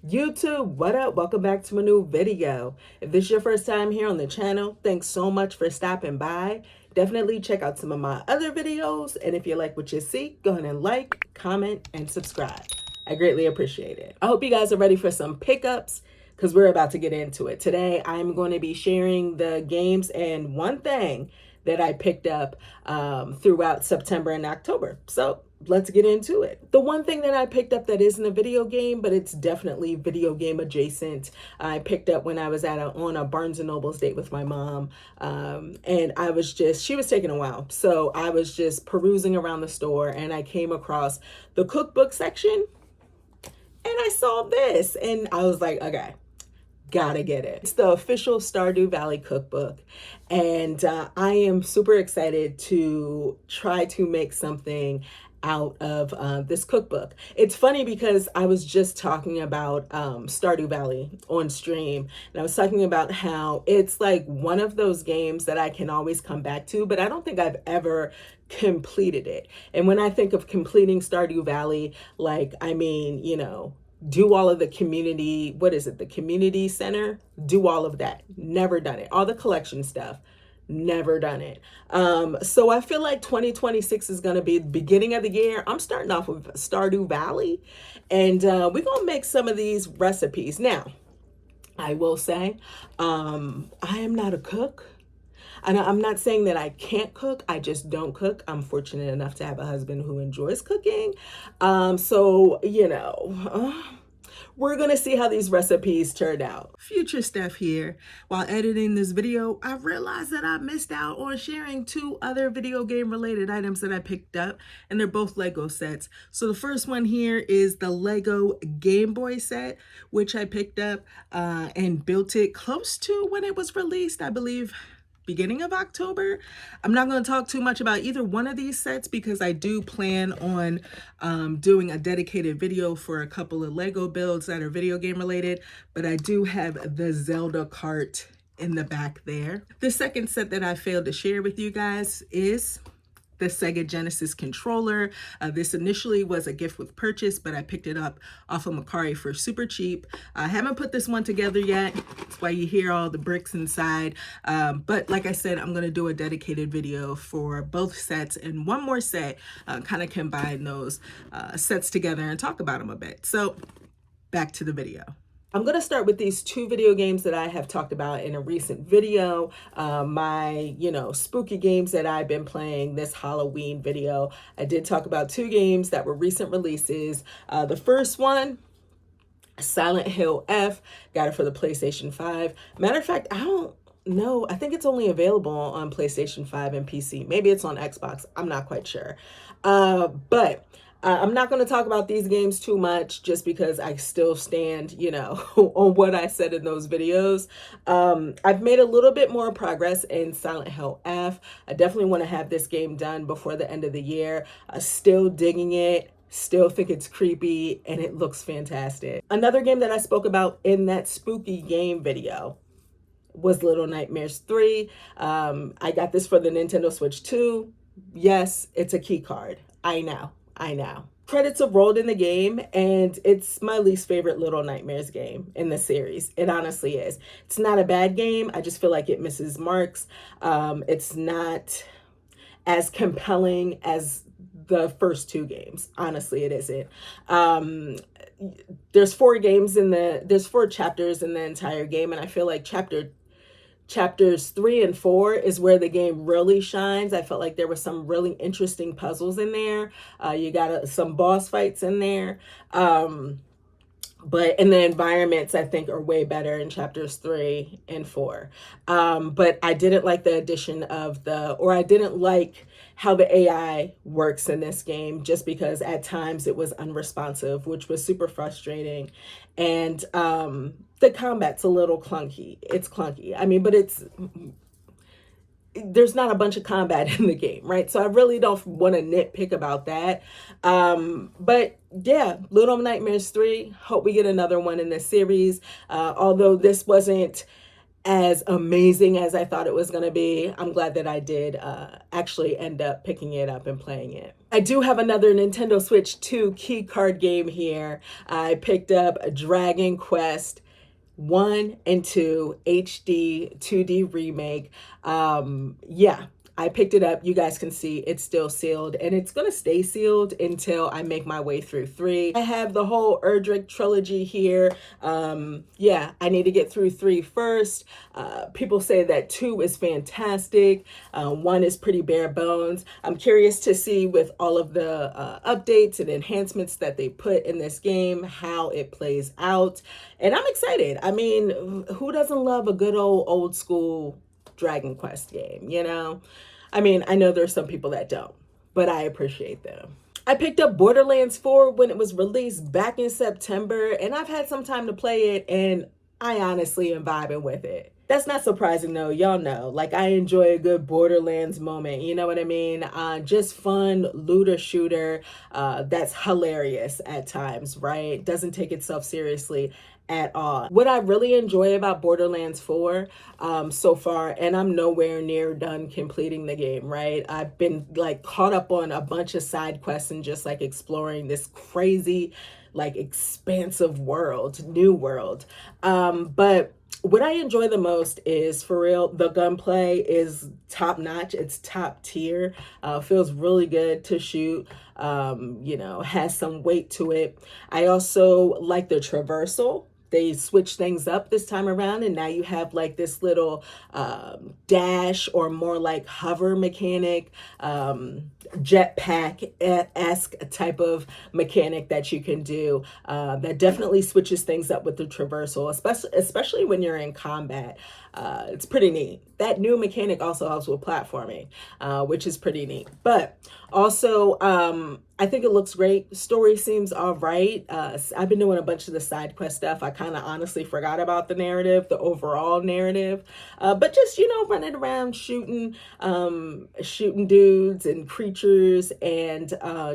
YouTube, what up? Welcome back to a new video. If this is your first time here on the channel, thanks so much for stopping by. Definitely check out some of my other videos. And if you like what you see, go ahead and like, comment, and subscribe. I greatly appreciate it. I hope you guys are ready for some pickups because we're about to get into it. Today, I'm going to be sharing the games and one thing that I picked up throughout September and October. So let's get into it. The one thing that I picked up that isn't a video game, but it's definitely video game adjacent, I picked up when I was on a Barnes & Noble's date with my mom. And she was taking a while. So I was just perusing around the store and I came across the cookbook section and I saw this and I was like, okay, gotta get it. It's the official Stardew Valley cookbook. And I am super excited to try to make something out of this cookbook. It's funny because I was just talking about Stardew Valley on stream, and I was talking about how it's like one of those games that I can always come back to, but I don't think I've ever completed it. And when I think of completing Stardew Valley, like, I mean, do all of the community, the community center, do all of that. Never done it. All the collection stuff, never done it. So I feel like 2026 is going to be the beginning of the year. I'm starting off with Stardew Valley, and we're going to make some of these recipes. Now, I will say, I am not a cook. And I'm not saying that I can't cook. I just don't cook. I'm fortunate enough to have a husband who enjoys cooking. We're going to see how these recipes turn out. Future stuff here. While editing this video, I realized that I missed out on sharing two other video game related items that I picked up, and they're both Lego sets. So the first one here is the Lego Game Boy set, which I picked up and built it close to when it was released, I believe beginning of October. I'm not going to talk too much about either one of these sets because I do plan on doing a dedicated video for a couple of Lego builds that are video game related, but I do have the Zelda cart in the back there. The second set that I failed to share with you guys is the Sega Genesis controller. This initially was a gift with purchase, but I picked it up off of Macari for super cheap. I haven't put this one together yet. That's why you hear all the bricks inside. But like I said, I'm gonna do a dedicated video for both sets and one more set, kind of combine those sets together and talk about them a bit. So back to the video. I'm going to start with these two video games that I have talked about in a recent video. My, spooky games that I've been playing this Halloween video. I did talk about two games that were recent releases. The first one, Silent Hill F, got it for the PlayStation 5. Matter of fact, I don't know. I think it's only available on PlayStation 5 and PC. Maybe it's on Xbox. I'm not quite sure. But I'm not going to talk about these games too much just because I still stand, on what I said in those videos. I've made a little bit more progress in Silent Hill F. I definitely want to have this game done before the end of the year. Still digging it. Still think it's creepy and it looks fantastic. Another game that I spoke about in that spooky game video was Little Nightmares 3. I got this for the Nintendo Switch 2. Yes, it's a key card. I know. Credits have rolled in the game, and it's my least favorite Little Nightmares game in the series. It honestly is. It's not a bad game. I just feel like it misses marks. It's not as compelling as the first two games. Honestly, it isn't. There's four chapters in the entire game, and I feel like chapters 3 and 4 is where the game really shines. I felt like there were some really interesting puzzles in there. You got some boss fights in there. And the environments, I think, are way better in chapters 3 and 4. But I didn't like the addition I didn't like how the AI works in this game, just because at times it was unresponsive, which was super frustrating. And the combat's a little clunky. It's clunky. I mean, but there's not a bunch of combat in the game, right? So I really don't want to nitpick about that. But yeah, Little Nightmares 3, hope we get another one in this series. Although this wasn't as amazing as I thought it was going to be. I'm glad that I did actually end up picking it up and playing it. I do have another Nintendo Switch 2 key card game here. I picked up Dragon Quest 1 and 2 HD 2D remake. Yeah, I picked it up. You guys can see it's still sealed, and it's going to stay sealed until I make my way through 3. I have the whole Erdrick trilogy here. Yeah, I need to get through 3 first. People say that 2 is fantastic. 1 is pretty bare bones. I'm curious to see, with all of the updates and enhancements that they put in this game, how it plays out. And I'm excited. I mean, who doesn't love a good old school Dragon Quest game, you know? I mean, I know there's some people that don't, but I appreciate them. I picked up Borderlands 4 when it was released back in September, and I've had some time to play it, and I honestly am vibing with it. That's not surprising though, y'all know. Like, I enjoy a good Borderlands moment, you know what I mean? Just fun looter shooter that's hilarious at times, right? Doesn't take itself seriously at all. What I really enjoy about Borderlands 4 so far, and I'm nowhere near done completing the game, right? I've been like caught up on a bunch of side quests and just like exploring this crazy, like expansive world, new world. But what I enjoy the most is, for real, the gunplay is top notch. It's top tier. Feels really good to shoot. You know, has some weight to it. I also like the traversal. They switched things up this time around, and now you have like this little dash, or more like hover mechanic, jetpack-esque type of mechanic that you can do. That definitely switches things up with the traversal, especially when you're in combat. It's pretty neat. That new mechanic also helps with platforming, which is pretty neat. But also, I think it looks great. Story seems all right. I've been doing a bunch of the side quest stuff. I kind of honestly forgot about the narrative, the overall narrative. But just, you know, running around shooting dudes and creatures, and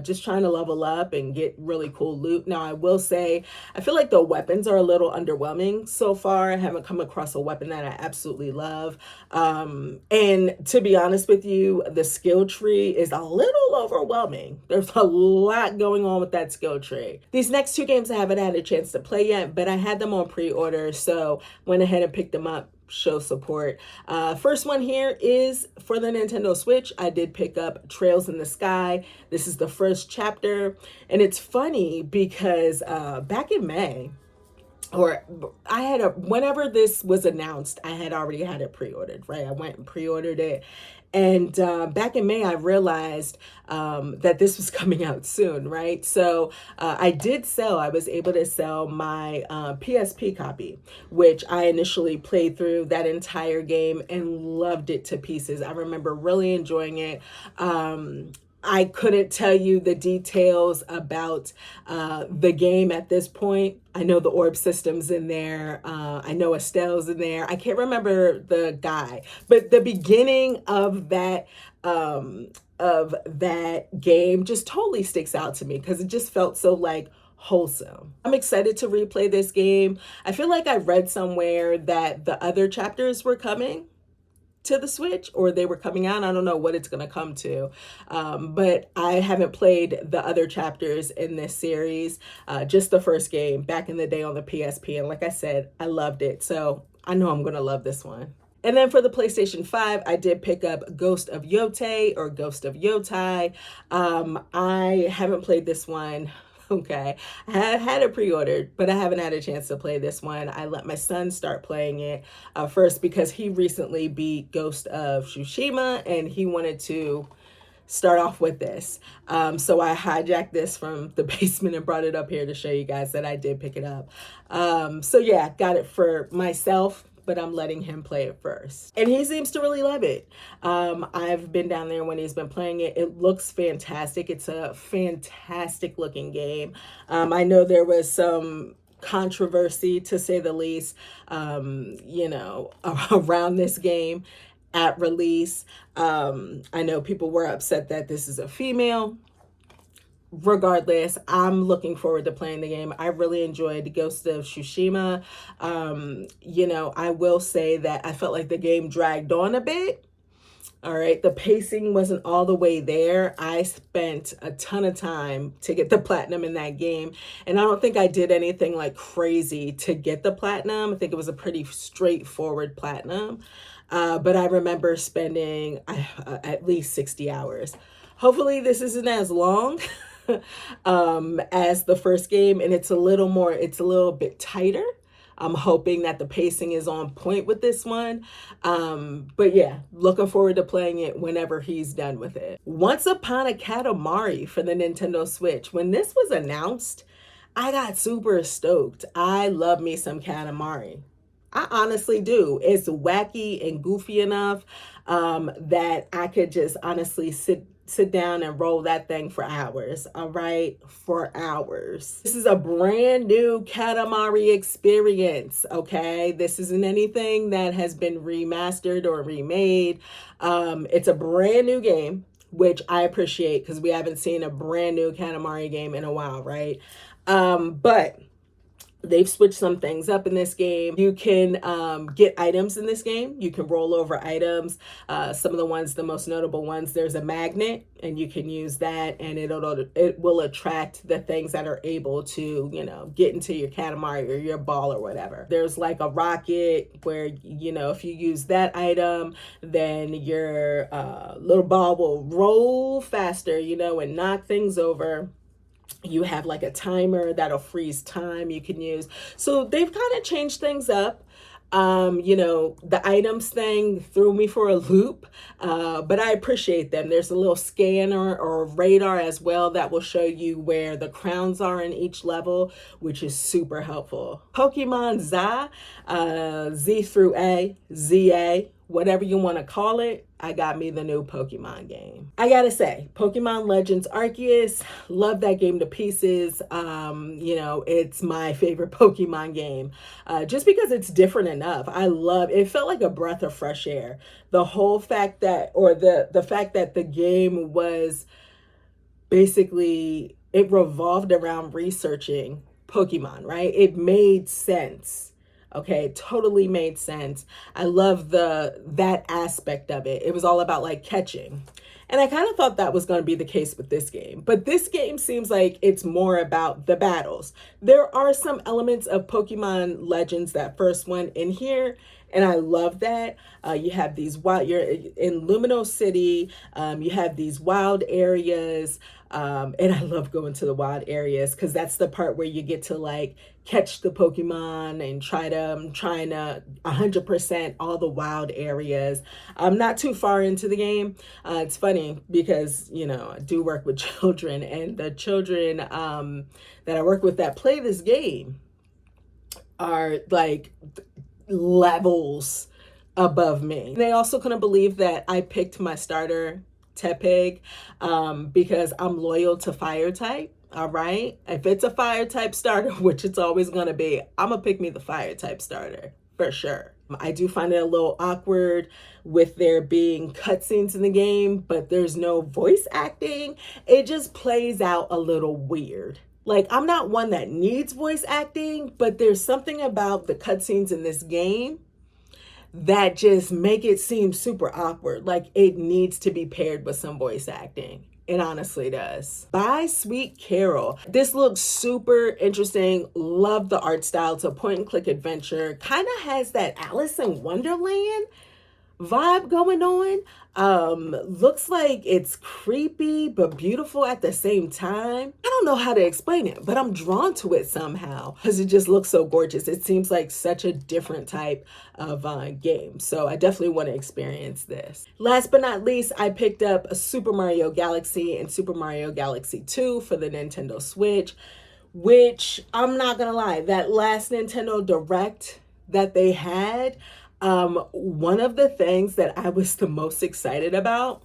just trying to level up and get really cool loot. Now, I will say, I feel like the weapons are a little underwhelming so far. I haven't come across a weapon that I absolutely love. And to be honest with you, the skill tree is a little overwhelming. There's a lot going on with that skill tree. These next 2 games I haven't had a chance to play yet, but I had them on pre-order, so went ahead and picked them up. Show support. First one here is for the Nintendo Switch. I did pick up Trails in the Sky. This is the first chapter, and it's funny because back in May, or whenever this was announced, I had already had it pre-ordered, right? I went and pre-ordered it. And back in May, I realized that this was coming out soon, right? So I was able to sell my PSP copy, which I initially played through that entire game and loved it to pieces. I remember really enjoying it. I couldn't tell you the details about the game at this point. I know the orb system's in there. I know Estelle's in there. I can't remember the guy, but the beginning of that game just totally sticks out to me because it just felt so like wholesome. I'm excited to replay this game. I feel like I read somewhere that the other chapters were coming to the Switch, or they were coming out. I don't know what it's going to come to, but I haven't played the other chapters in this series, just the first game back in the day on the PSP, and like I said, I loved it, so I know I'm going to love this one. And then for the PlayStation 5, I did pick up Ghost of Yotay, or Ghost of Yotay. I haven't played this one. Okay, I had it pre-ordered, but I haven't had a chance to play this one. I let my son start playing it first because he recently beat Ghost of Tsushima and he wanted to start off with this. So I hijacked this from the basement and brought it up here to show you guys that I did pick it up. So yeah, got it for myself, but I'm letting him play it first. And he seems to really love it. I've been down there when he's been playing it. It looks fantastic. It's a fantastic looking game. I know there was some controversy, to say the least, you know, around this game at release. I know people were upset that this is a female regardless, I'm looking forward to playing the game. I really enjoyed Ghost of Tsushima. You know, I will say that I felt like the game dragged on a bit. All right, the pacing wasn't all the way there. I spent a ton of time to get the platinum in that game, and I don't think I did anything like crazy to get the platinum. I think it was a pretty straightforward platinum, but I remember spending at least 60 hours. Hopefully, this isn't as long as the first game, and it's a little bit tighter. I'm hoping that the pacing is on point with this one. But yeah, looking forward to playing it whenever he's done with it. Once Upon a Katamari for the Nintendo Switch. When this was announced, I got super stoked. I love me some Katamari. I honestly do. It's wacky and goofy enough that I could just honestly sit down and roll that thing for hours. All right, for hours. This is a brand new Katamari experience. Okay, this isn't anything that has been remastered or remade. It's a brand new game, which I appreciate because we haven't seen a brand new Katamari game in a while, right? But they've switched some things up in this game. You can get items in this game. You can roll over items. Some of the most notable ones, there's a magnet, and you can use that, and it will attract the things that are able to, you know, get into your Katamari or your ball or whatever. There's like a rocket where, you know, if you use that item, then your little ball will roll faster, you know, and knock things over. You have like a timer that'll freeze time you can use. So they've kind of changed things up. You know, the items thing threw me for a loop, but I appreciate them. There's a little scanner or radar as well that will show you where the crowns are in each level, which is super helpful. Pokemon ZA, Z through A, ZA, whatever you want to call it, I got me the new Pokemon game. I gotta say, Pokemon Legends Arceus, love that game to pieces. You know, it's my favorite Pokemon game, just because it's different enough. It felt like a breath of fresh air. The whole fact that, or the fact that the game was basically, it revolved around researching Pokemon, right? It made sense. Okay, totally made sense. I love that aspect of it. It was all about like catching. And I kind of thought that was going to be the case with this game. But this game seems like it's more about the battles. There are some elements of Pokemon Legends, that first one, in here, and I love that. You have these you're in Lumino City, you have these wild areas, and I love going to the wild areas because that's the part where you get to like catch the Pokemon and I'm trying to 100% all the wild areas. I'm not too far into the game. It's funny because, you know, I do work with children, and the children that I work with that play this game are like levels above me. They also couldn't believe that I picked my starter Tepig because I'm loyal to fire type. All right, if it's a fire type starter, which it's always going to be, I'm gonna pick me the fire type starter for sure. I do find it a little awkward with there being cutscenes in the game, but there's no voice acting. It just plays out a little weird. Like, I'm not one that needs voice acting, but there's something about the cutscenes in this game that just make it seem super awkward. Like, it needs to be paired with some voice acting. It honestly does. By Sweet Carol. This looks super interesting. Love the art style. It's a point and click adventure. Kind of has that Alice in Wonderland vibe going on. Looks like it's creepy but beautiful at the same time. I don't know how to explain it, but I'm drawn to it somehow because it just looks so gorgeous. It seems like such a different type of game. So I definitely want to experience this. Last but not least, I picked up a Super Mario Galaxy and Super Mario Galaxy 2 for the Nintendo Switch, which I'm not gonna lie, that last Nintendo Direct that they had, one of the things that I was the most excited about,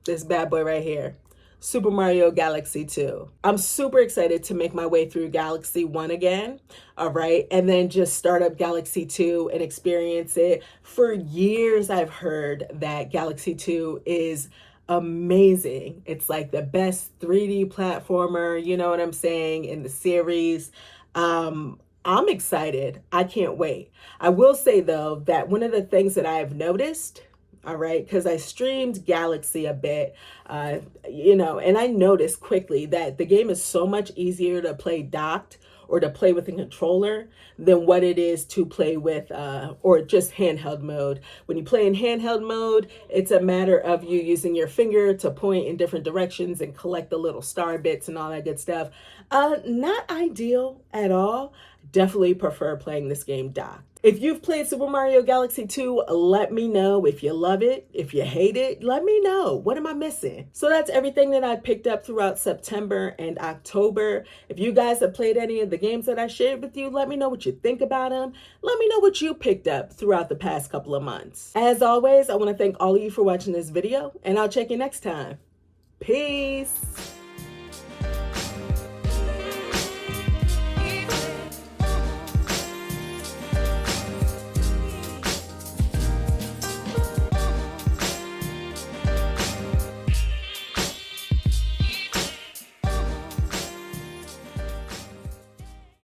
this bad boy right here, Super Mario Galaxy 2. I'm super excited to make my way through Galaxy 1 again, all right? And then just start up Galaxy 2 and experience it. For years, I've heard that Galaxy 2 is amazing. It's like the best 3D platformer, you know what I'm saying, in the series. I'm excited. I can't wait. I will say though that one of the things that I've noticed, all right, because I streamed Galaxy a bit, and I noticed quickly that the game is so much easier to play docked or to play with a controller than what it is to play with or just handheld mode. When you play in handheld mode, it's a matter of you using your finger to point in different directions and collect the little star bits and all that good stuff. Not ideal at all. Definitely prefer playing this game docked. If you've played Super Mario Galaxy 2, let me know. If you love it, if you hate it, let me know. What am I missing? So that's everything that I picked up throughout September and October. If you guys have played any of the games that I shared with you, let me know what you think about them. Let me know what you picked up throughout the past couple of months. As always, I want to thank all of you for watching this video, and I'll check you next time. Peace.